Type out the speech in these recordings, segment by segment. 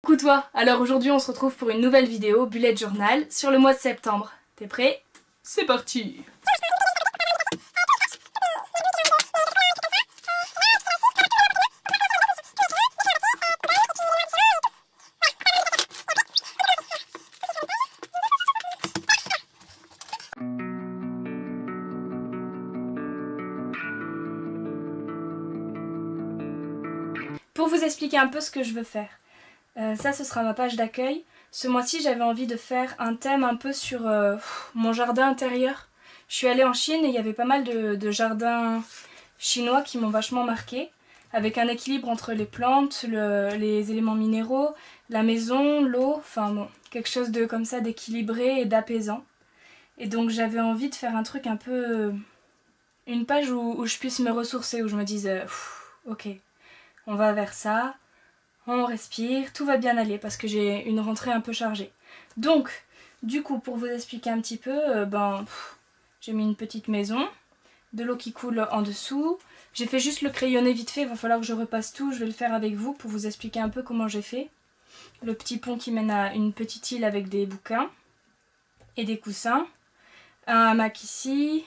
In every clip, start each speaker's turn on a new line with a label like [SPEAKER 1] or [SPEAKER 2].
[SPEAKER 1] Coucou toi. Alors aujourd'hui on se retrouve pour une nouvelle vidéo bullet journal sur le mois de septembre. T'es prêt? C'est parti. Pour vous expliquer un peu ce que je veux faire. Ça ce sera ma page d'accueil. Ce mois-ci j'avais envie de faire un thème un peu sur mon jardin intérieur. Je suis allée en Chine et il y avait pas mal de jardins chinois qui m'ont vachement marqué. Avec un équilibre entre les plantes, les éléments minéraux, la maison, l'eau, enfin bon, quelque chose de comme ça d'équilibré et d'apaisant. Et donc j'avais envie de faire un truc un peu... une page où je puisse me ressourcer, où je me dise ok, on va vers ça, on respire, tout va bien aller parce que j'ai une rentrée un peu chargée. Donc, du coup, pour vous expliquer un petit peu, j'ai mis une petite maison, de l'eau qui coule en dessous. J'ai fait juste le crayonné vite fait, il va falloir que je repasse tout, je vais le faire avec vous pour vous expliquer un peu comment j'ai fait. Le petit pont qui mène à une petite île avec des bouquins et des coussins. Un hamac ici.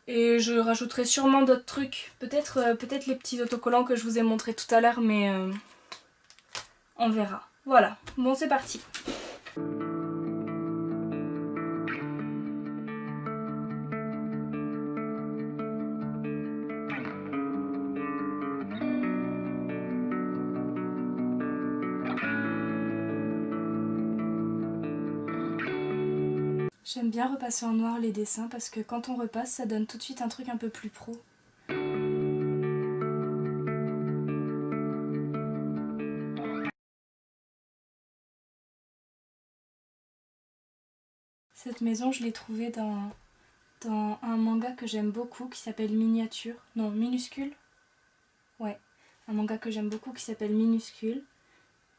[SPEAKER 1] Et je rajouterai sûrement d'autres trucs. Peut-être les petits autocollants que je vous ai montrés tout à l'heure, mais on verra. Voilà, bon c'est parti. J'aime bien repasser en noir les dessins parce que quand on repasse, ça donne tout de suite un truc un peu plus pro. Cette maison, je l'ai trouvée dans un manga que j'aime beaucoup qui s'appelle Miniature. Non, Minuscule. Ouais, un manga que j'aime beaucoup qui s'appelle Minuscule.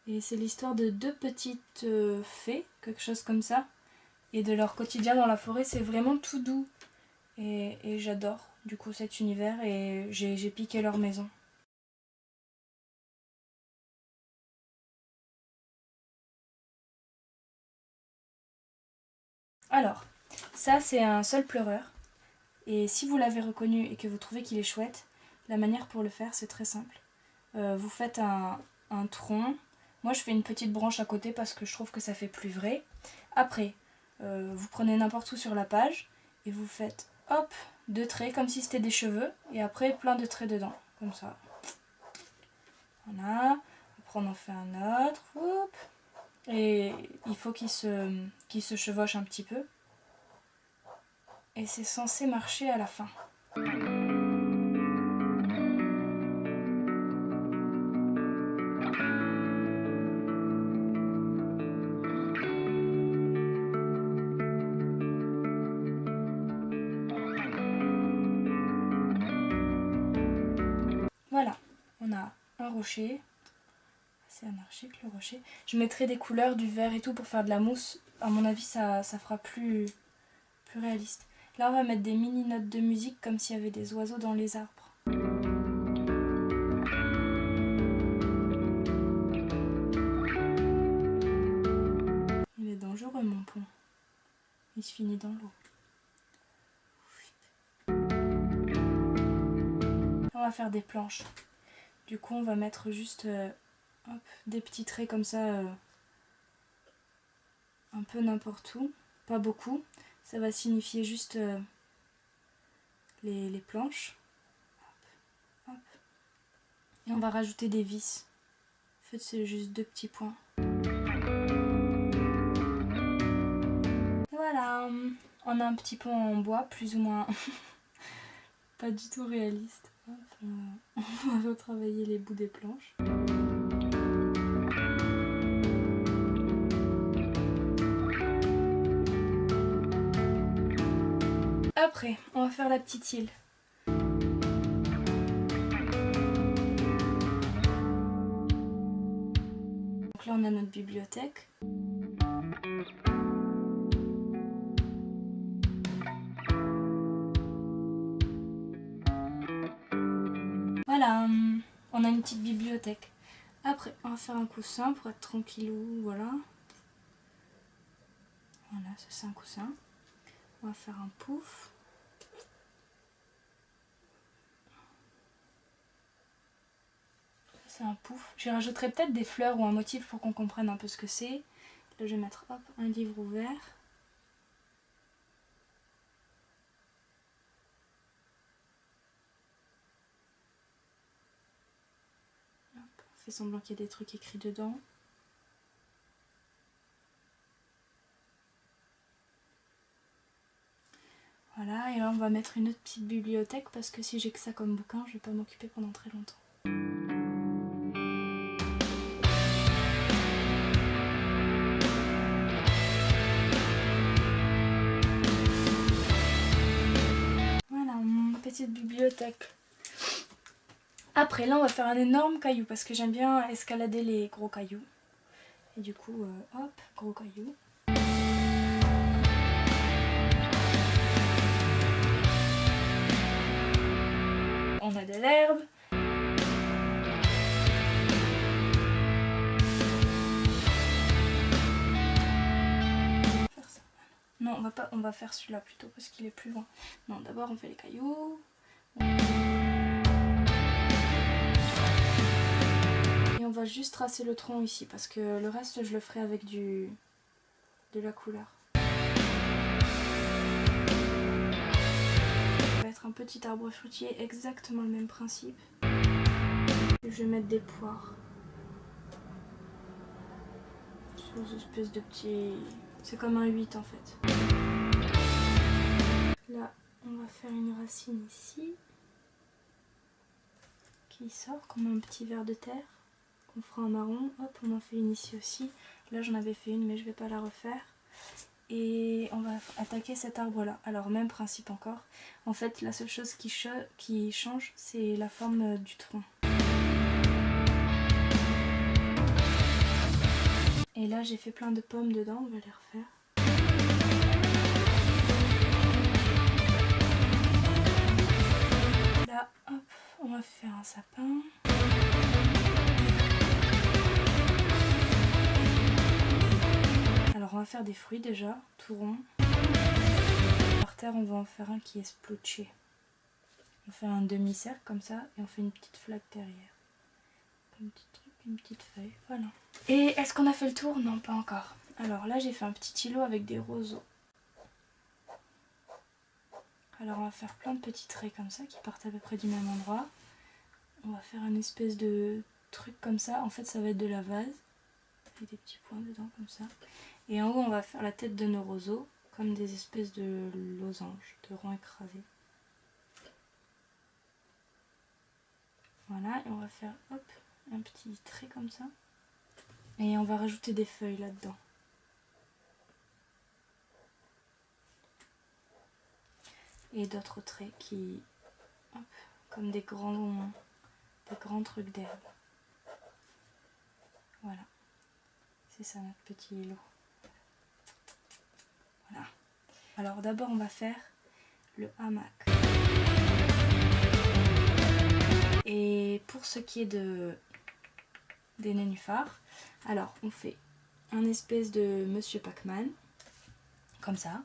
[SPEAKER 1] Et c'est l'histoire de deux petites fées, quelque chose comme ça. Et de leur quotidien dans la forêt, c'est vraiment tout doux. Et j'adore du coup cet univers et j'ai piqué leur maison. Alors, ça c'est un seul pleureur. Et si vous l'avez reconnu et que vous trouvez qu'il est chouette, la manière pour le faire c'est très simple. Vous faites un tronc. Moi je fais une petite branche à côté parce que je trouve que ça fait plus vrai. Après, vous prenez n'importe où sur la page et vous faites hop, deux traits comme si c'était des cheveux et après plein de traits dedans, comme ça. Voilà. Après on en fait un autre. Oup. Et il faut qu'il se chevauche un petit peu. Et c'est censé marcher à la fin. Voilà, on a un rocher. C'est anarchique le rocher. Je mettrai des couleurs, du vert et tout pour faire de la mousse. À mon avis, ça fera plus réaliste. Là, on va mettre des mini notes de musique comme s'il y avait des oiseaux dans les arbres. Il est dangereux mon pont. Il se finit dans l'eau. On va faire des planches. Du coup, on va mettre juste hop, des petits traits comme ça, un peu n'importe où. Pas beaucoup. Ça va signifier juste les planches. Hop, hop. Et on va rajouter des vis. En fait, c'est juste deux petits points. Voilà. On a un petit pont en bois, plus ou moins pas du tout réaliste. Hop, on va retravailler les bouts des planches. Après, on va faire la petite île. Donc là, on a notre bibliothèque. Voilà, on a une petite bibliothèque Après, on va faire un coussin pour être tranquillou, voilà. Voilà, ça c'est un coussin. On va faire un pouf. C'est un pouf. J'y rajouterai peut-être des fleurs ou un motif pour qu'on comprenne un peu ce que c'est. Là, je vais mettre hop, un livre ouvert. Hop, on fait semblant qu'il y a des trucs écrits dedans. Voilà, et là on va mettre une autre petite bibliothèque parce que si j'ai que ça comme bouquin, je vais pas m'occuper pendant très longtemps. Voilà, mon petite bibliothèque. Après là on va faire un énorme caillou parce que j'aime bien escalader les gros cailloux. Et du coup, hop, gros caillou. On a de l'herbe. Faire ça. Non, on va faire celui-là plutôt parce qu'il est plus loin. Non, d'abord on fait les cailloux. Et on va juste tracer le tronc ici parce que le reste je le ferai avec de la couleur. Ça va être un petit arbre fruitier, exactement le même principe. Et je vais mettre des poires. Sur une espèce de petit... C'est comme un 8 en fait. Là, on va faire une racine ici. Qui sort comme un petit ver de terre. Qu'on fera en marron. Hop, on en fait une ici aussi. Là, j'en avais fait une, mais je vais pas la refaire. Et on va attaquer cet arbre là. Alors même principe encore. En fait la seule chose qui change c'est la forme du tronc. Et là j'ai fait plein de pommes dedans, on va les refaire. Là hop, on va faire un sapin. Alors on va faire des fruits déjà, tout rond. Par terre on va en faire un qui est splotché. On fait un demi-cercle comme ça et on fait une petite flaque derrière. Un petit truc, une petite feuille, voilà. Et est-ce qu'on a fait le tour? Non, pas encore. Alors là j'ai fait un petit îlot avec des roseaux. Alors on va faire plein de petits traits comme ça qui partent à peu près du même endroit. On va faire une espèce de truc comme ça. En fait ça va être de la vase. Avec des petits points dedans comme ça. Et en haut on va faire la tête de nos roseaux. Comme des espèces de losanges, de ronds écrasés. Voilà, et on va faire hop, un petit trait comme ça. Et on va rajouter des feuilles là-dedans. Et d'autres traits qui, hop, comme des grands trucs d'herbe. Voilà, c'est ça notre petit îlot. Voilà. Alors d'abord on va faire le hamac. Et pour ce qui est des nénuphars, alors on fait un espèce de Monsieur Pac-Man, comme ça.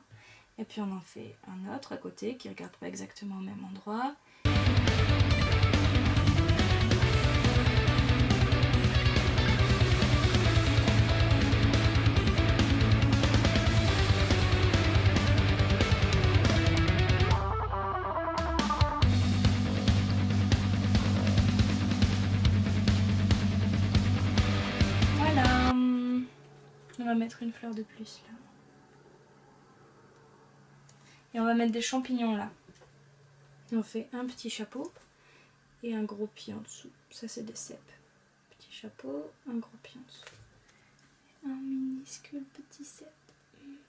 [SPEAKER 1] Et puis on en fait un autre à côté qui ne regarde pas exactement au même endroit. Voilà. On va mettre une fleur de plus là. Et on va mettre des champignons là. Et on fait un petit chapeau et un gros pied en dessous. Ça c'est des cèpes. Petit chapeau, un gros pied en dessous. Et un minuscule petit cèpe.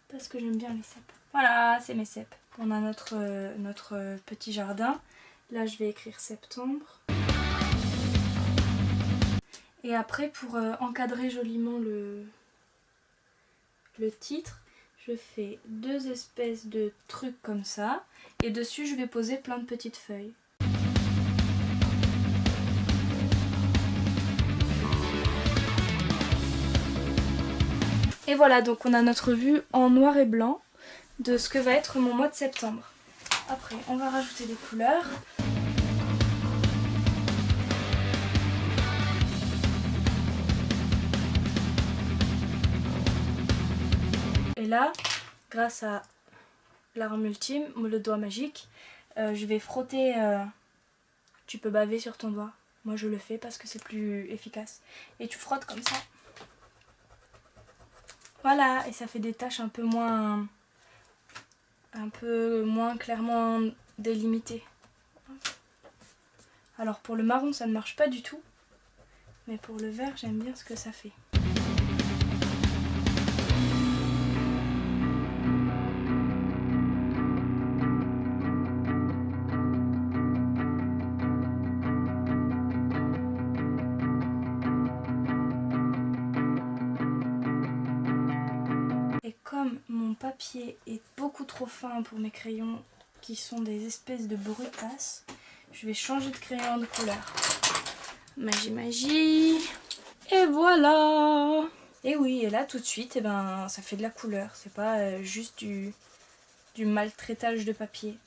[SPEAKER 1] Parce que j'aime bien les cèpes. Voilà, c'est mes cèpes. On a notre petit jardin. Là je vais écrire septembre. Et après pour encadrer joliment le titre, je fais deux espèces de trucs comme ça et dessus je vais poser plein de petites feuilles. Et voilà, donc on a notre vue en noir et blanc de ce que va être mon mois de septembre. Après, on va rajouter des couleurs. Et là, grâce à l'arme ultime, le doigt magique, je vais frotter. Tu peux baver sur ton doigt. Moi je le fais parce que c'est plus efficace. Et tu frottes comme ça. Voilà, et ça fait des taches un peu moins clairement délimitées. Alors pour le marron ça ne marche pas du tout. Mais pour le vert j'aime bien ce que ça fait. Et comme mon papier est beaucoup trop fin pour mes crayons qui sont des espèces de brutasse, je vais changer de crayon de couleur. Magie, magie. Et voilà. Et oui, et là tout de suite, eh ben, ça fait de la couleur. C'est pas juste du maltraitage de papier.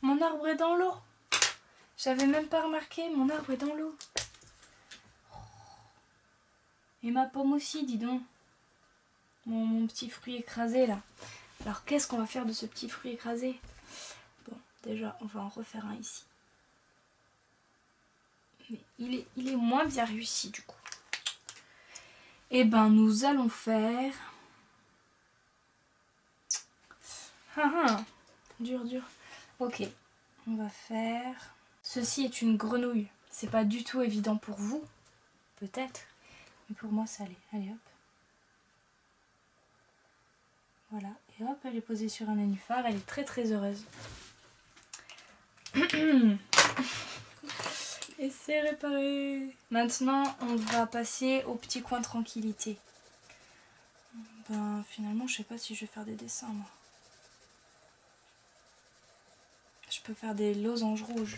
[SPEAKER 1] Mon arbre est dans l'eau. J'avais même pas remarqué, mon arbre est dans l'eau. Et ma pomme aussi, dis donc. Mon petit fruit écrasé là. Alors qu'est-ce qu'on va faire de ce petit fruit écrasé? Bon, déjà on va en refaire un ici. Mais il est moins bien réussi du coup. Et ben nous allons faire... Dur, dur. Ok, on va faire... Ceci est une grenouille. C'est pas du tout évident pour vous, peut-être. Mais pour moi ça l'est. Allez hop. Voilà, et hop, elle est posée sur un nénuphar, elle est très très heureuse. Et c'est réparé. Maintenant, on va passer au petit coin tranquillité. Ben, finalement, je sais pas si je vais faire des dessins, moi. Je peux faire des losanges rouges.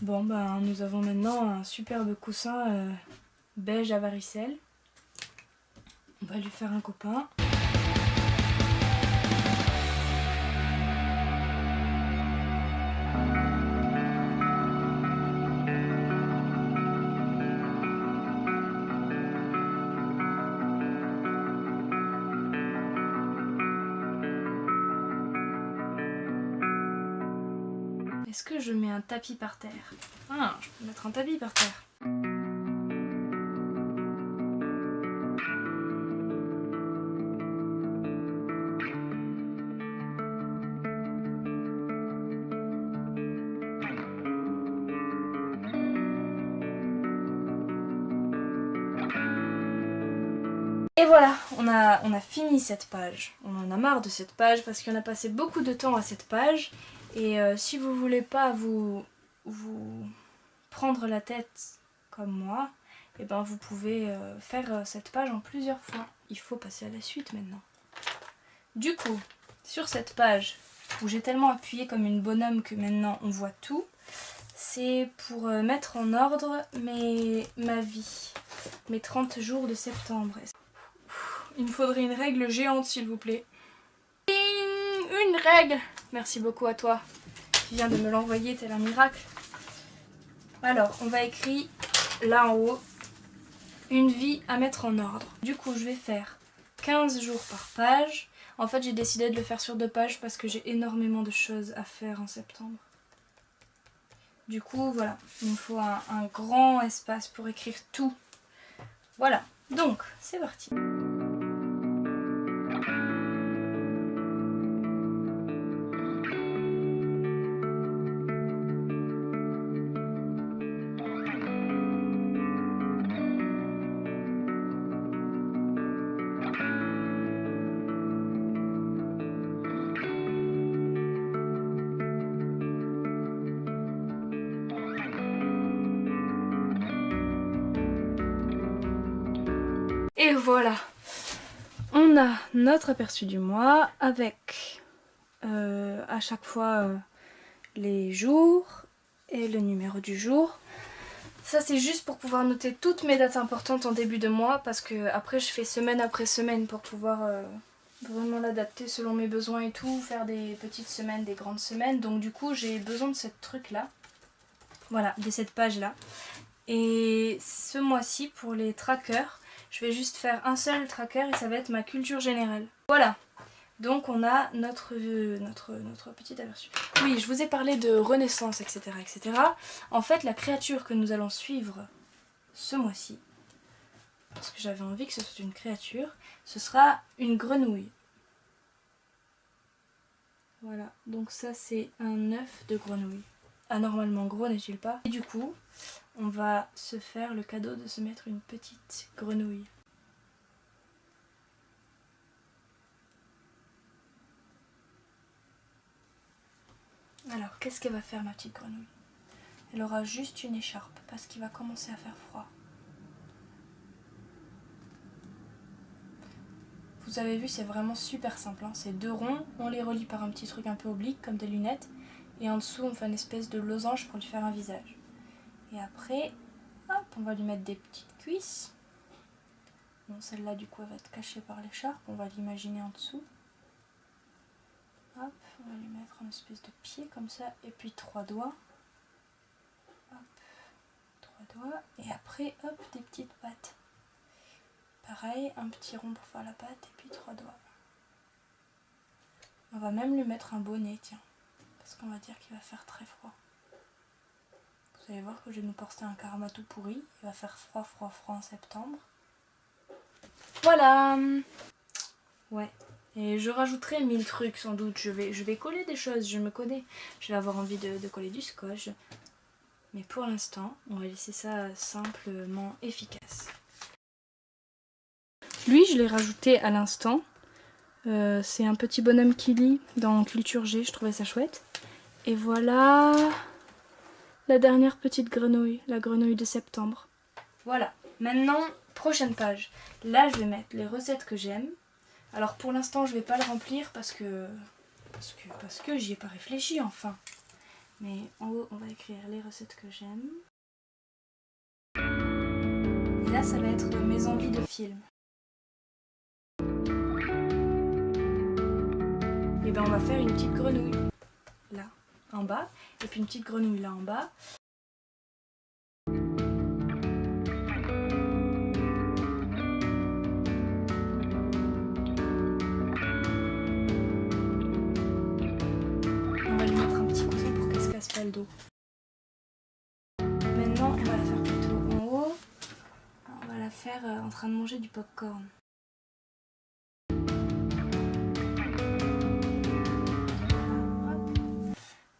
[SPEAKER 1] Bon, ben, nous avons maintenant un superbe coussin beige à varicelle. On va lui faire un copain. Est-ce que je mets un tapis par terre? Ah, je peux mettre un tapis par terre. Et voilà, on a fini cette page. On en a marre de cette page parce qu'on a passé beaucoup de temps à cette page. Et si vous voulez pas vous prendre la tête comme moi, et ben vous pouvez faire cette page en plusieurs fois. Il faut passer à la suite maintenant. Du coup, sur cette page où j'ai tellement appuyé comme une bonhomme que maintenant on voit tout, c'est pour mettre en ordre ma vie, mes 30 jours de septembre. Il me faudrait une règle géante s'il vous plaît. Une règle! Merci beaucoup à toi. Tu viens de me l'envoyer tel un miracle. Alors, on va écrire là en haut, une vie à mettre en ordre. Du coup, je vais faire 15 jours par page. En fait, j'ai décidé de le faire sur 2 pages parce que j'ai énormément de choses à faire en septembre. Du coup, voilà, il me faut un grand espace pour écrire tout. Voilà, donc, c'est parti. Et voilà, on a notre aperçu du mois avec à chaque fois les jours et le numéro du jour. Ça c'est juste pour pouvoir noter toutes mes dates importantes en début de mois parce que après je fais semaine après semaine pour pouvoir vraiment l'adapter selon mes besoins et tout, faire des petites semaines, des grandes semaines. Donc du coup j'ai besoin de ce truc là, voilà, de cette page là. Et ce mois-ci pour les trackers, je vais juste faire un seul tracker et ça va être ma culture générale. Voilà, donc on a notre petit aperçu. Oui, je vous ai parlé de renaissance, etc., etc. En fait, la créature que nous allons suivre ce mois-ci, parce que j'avais envie que ce soit une créature, ce sera une grenouille. Voilà, donc ça c'est un œuf de grenouille. Anormalement gros, n'est-il pas? Et du coup, on va se faire le cadeau de se mettre une petite grenouille. Alors, qu'est-ce qu'elle va faire ma petite grenouille? Elle aura juste une écharpe parce qu'il va commencer à faire froid. Vous avez vu, c'est vraiment super simple, hein. C'est 2 ronds, on les relie par un petit truc un peu oblique comme des lunettes. Et en dessous, on fait une espèce de losange pour lui faire un visage. Et après, hop, on va lui mettre des petites cuisses. Bon, celle-là, du coup, elle va être cachée par l'écharpe. On va l'imaginer en dessous. Hop, on va lui mettre une espèce de pied comme ça. Et puis 3 doigts. Hop, 3 doigts. Et après, hop, des petites pattes. Pareil, un petit rond pour faire la patte. Et puis 3 doigts. On va même lui mettre un bonnet, tiens. Parce qu'on va dire qu'il va faire très froid. Vous allez voir que je vais nous porter un karma tout pourri. Il va faire froid, froid, froid en septembre. Voilà. Ouais. Et je rajouterai 1000 trucs sans doute. Je vais coller des choses, je me connais. Je vais avoir envie de coller du scotch. Mais pour l'instant, on va laisser ça simplement efficace. Lui, je l'ai rajouté à l'instant. C'est un petit bonhomme qui lit dans Culture G, je trouvais ça chouette. Et voilà la dernière petite grenouille, la grenouille de septembre. Voilà, maintenant, prochaine page. Là, je vais mettre les recettes que j'aime. Alors pour l'instant, je vais pas le remplir parce que j'y ai pas réfléchi enfin. Mais en haut, on va écrire les recettes que j'aime. Et là, ça va être mes envies de film. Et ben on va faire une petite grenouille là en bas et puis une petite grenouille là en bas. On va lui mettre un petit coussin pour qu'elle se casse ça le dos. Maintenant, on va la faire plutôt en haut. On va la faire en train de manger du popcorn.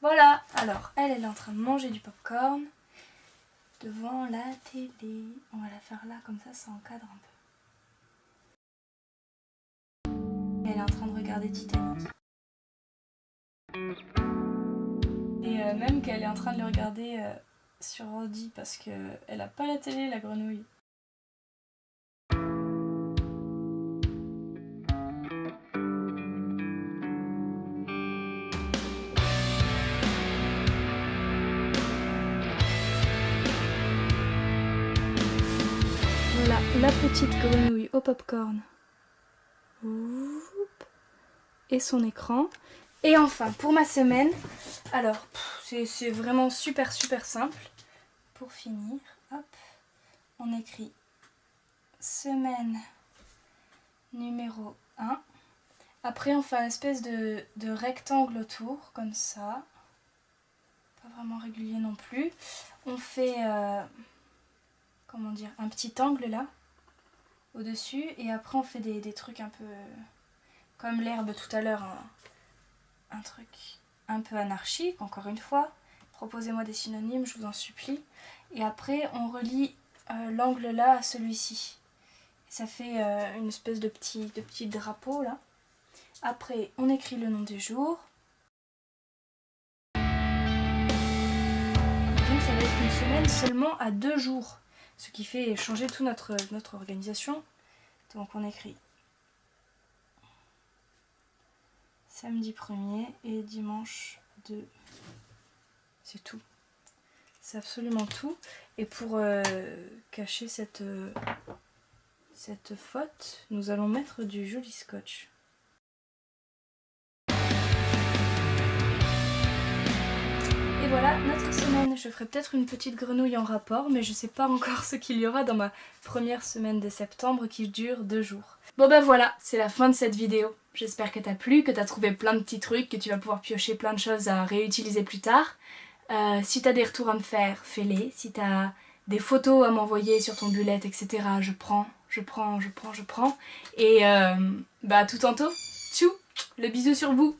[SPEAKER 1] Voilà, alors elle est en train de manger du popcorn devant la télé. On va la faire là, comme ça encadre un peu. Elle est en train de regarder Titanic. Et même qu'elle est en train de le regarder sur ordi parce qu'elle a pas la télé, la grenouille. Voilà, la petite grenouille au popcorn. Et son écran. Et enfin, pour ma semaine, alors, c'est vraiment super simple. Pour finir, hop, on écrit semaine numéro 1. Après, on fait une espèce de rectangle autour, comme ça. Pas vraiment régulier non plus. On fait, comment dire, un petit angle là, au-dessus. Et après, on fait des trucs un peu comme l'herbe tout à l'heure. Un truc un peu anarchique, encore une fois. Proposez-moi des synonymes, je vous en supplie. Et après, on relie l'angle là à celui-ci. Ça fait une espèce de petit drapeau là. Après, on écrit le nom du jour. Donc ça va être une semaine seulement à 2 jours. Ce qui fait changer toute notre organisation. Donc on écrit samedi 1er et dimanche 2. C'est tout. C'est absolument tout. Et pour cacher cette faute, nous allons mettre du joli scotch. Et voilà notre semaine. Je ferai peut-être une petite grenouille en rapport, mais je sais pas encore ce qu'il y aura dans ma première semaine de septembre qui dure 2 jours. Bon ben voilà, c'est la fin de cette vidéo. J'espère que t'as plu, que t'as trouvé plein de petits trucs, que tu vas pouvoir piocher plein de choses à réutiliser plus tard. Si t'as des retours à me faire, fais-les. Si t'as des photos à m'envoyer sur ton bullet, etc., je prends. Et bah à tout tantôt. Tchou, le bisou sur vous.